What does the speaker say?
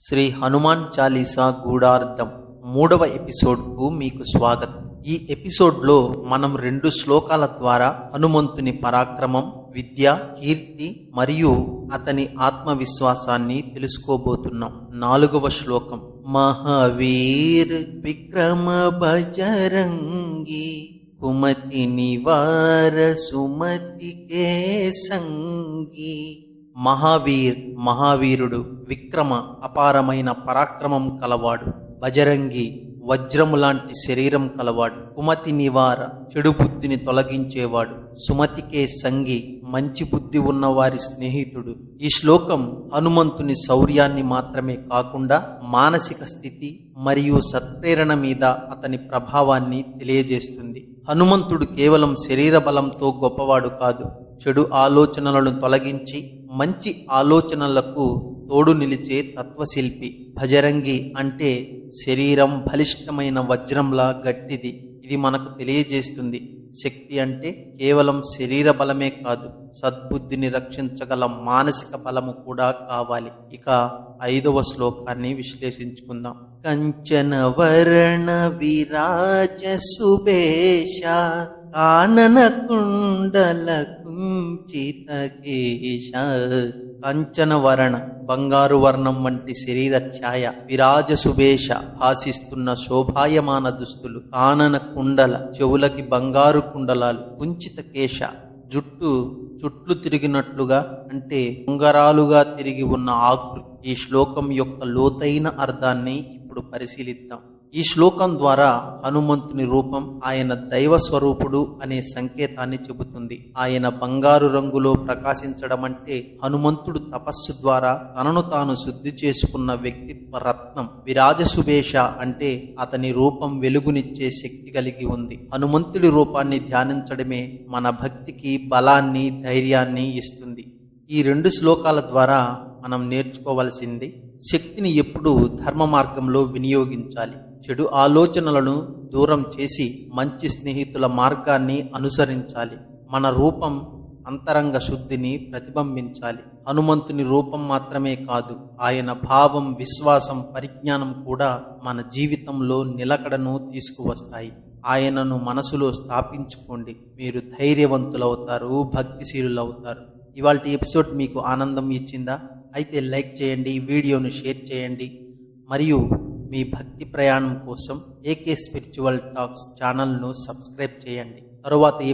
శ్రీ హనుమాన్ చాలీసా గూఢార్థం 3వ ఎపిసోడ్కు మీకు స్వాగతం. ఈ ఎపిసోడ్లో మనం 2 శ్లోకాల ద్వారా హనుమంతుని పరాక్రమం, విద్య, కీర్తి మరియు అతని ఆత్మవిశ్వాసాన్ని తెలుసుకోబోతున్నాం. 4వ శ్లోకం. మహావీర్ విక్రమ బజరంగి కుమతి నివార సుమతి కే సంగి. మహావీరుడు, విక్రమ అపారమైన పరాక్రమం కలవాడు, బజరంగి వజ్రము లాంటి శరీరం కలవాడు, కుమతి నివార చెడు బుద్ధిని తొలగించేవాడు, సుమతికే సంగి మంచి బుద్ధి ఉన్న వారి స్నేహితుడు. ఈ శ్లోకం హనుమంతుని శౌర్యాన్ని మాత్రమే కాకుండా మానసిక స్థితి మరియు సత్ప్రేరణ మీద అతని ప్రభావాన్ని తెలియజేస్తుంది. హనుమంతుడు కేవలం శరీర బలంతో గొప్పవాడు కాదు, చెడు ఆలోచనలను తొలగించి మంచి ఆలోచనలకు తోడు నిలిచే తత్వశిల్పి. భజరంగి అంటే శరీరం బలిష్టమైన వజ్రంలా గట్టిది. ఇది మనకు తెలియజేస్తుంది శక్తి అంటే కేవలం శరీర బలమే కాదు, సద్బుద్ధిని రక్షించగల మానసిక బలము కూడా కావాలి. ఇక 5వ శ్లోకాన్ని విశ్లేషించుకుందాం. కంచన వర్ణ విరాజ సుబేష కానన కుండల కుంచిత కేశ. కంచన వర్ణ బంగారు వర్ణం వంటి శరీర ఛాయ, విరాజ సుబేష భాసిస్తున్న శోభాయమాన దుస్తులు, కానన కుండల చెవులకి బంగారు కుండలాలు, కుంచిత కేశ చుట్లు తిరిగినట్లుగా అంటే ఉంగరాలుగా తిరిగి ఉన్న ఆకృతి. ఈ శ్లోకం యొక్క లోతైన అర్థాన్ని ఇప్పుడు పరిశీలిద్దాం. ఈ శ్లోకం ద్వారా హనుమంతుని రూపం ఆయన దైవ స్వరూపుడు అనే సంకేతాన్ని చెబుతుంది. ఆయన బంగారు రంగులో ప్రకాశించడం అంటే హనుమంతుడు తపస్సు ద్వారా తనను తాను శుద్ధి చేసుకున్న వ్యక్తిత్వ రత్నం. విరాజసుబేష అంటే అతని రూపం వెలుగునిచ్చే శక్తి కలిగి ఉంది. హనుమంతుడి రూపాన్ని ధ్యానించడమే మన భక్తికి బలాన్ని, ధైర్యాన్ని ఇస్తుంది. ఈ 2 శ్లోకాల ద్వారా మనం నేర్చుకోవలసింది, శక్తిని ఎప్పుడూ ధర్మ మార్గంలో వినియోగించాలి, చెడు ఆలోచనలను దూరం చేసి మంచి స్నేహితుల మార్గాన్ని అనుసరించాలి, మన రూపం అంతరంగ శుద్ధిని ప్రతిబింబించాలి. హనుమంతుని రూపం మాత్రమే కాదు, ఆయన భావం, విశ్వాసం, పరిజ్ఞానం కూడా మన జీవితంలో నిలకడను తీసుకువస్తాయి. ఆయనను మనసులో స్థాపించుకోండి, మీరు ధైర్యవంతులవుతారు, భక్తిశీలులవుతారు. ఇవాల్టి ఎపిసోడ్ మీకు ఆనందం ఇచ్చిందా? అయితే లైక్ చేయండి, వీడియోను షేర్ చేయండి మరియు మీ భక్తి ప్రయాణం కోసం ఏకే స్పిరిచువల్ టాక్స్ ఛానల్ను సబ్స్క్రైబ్ చేయండి. తరువాత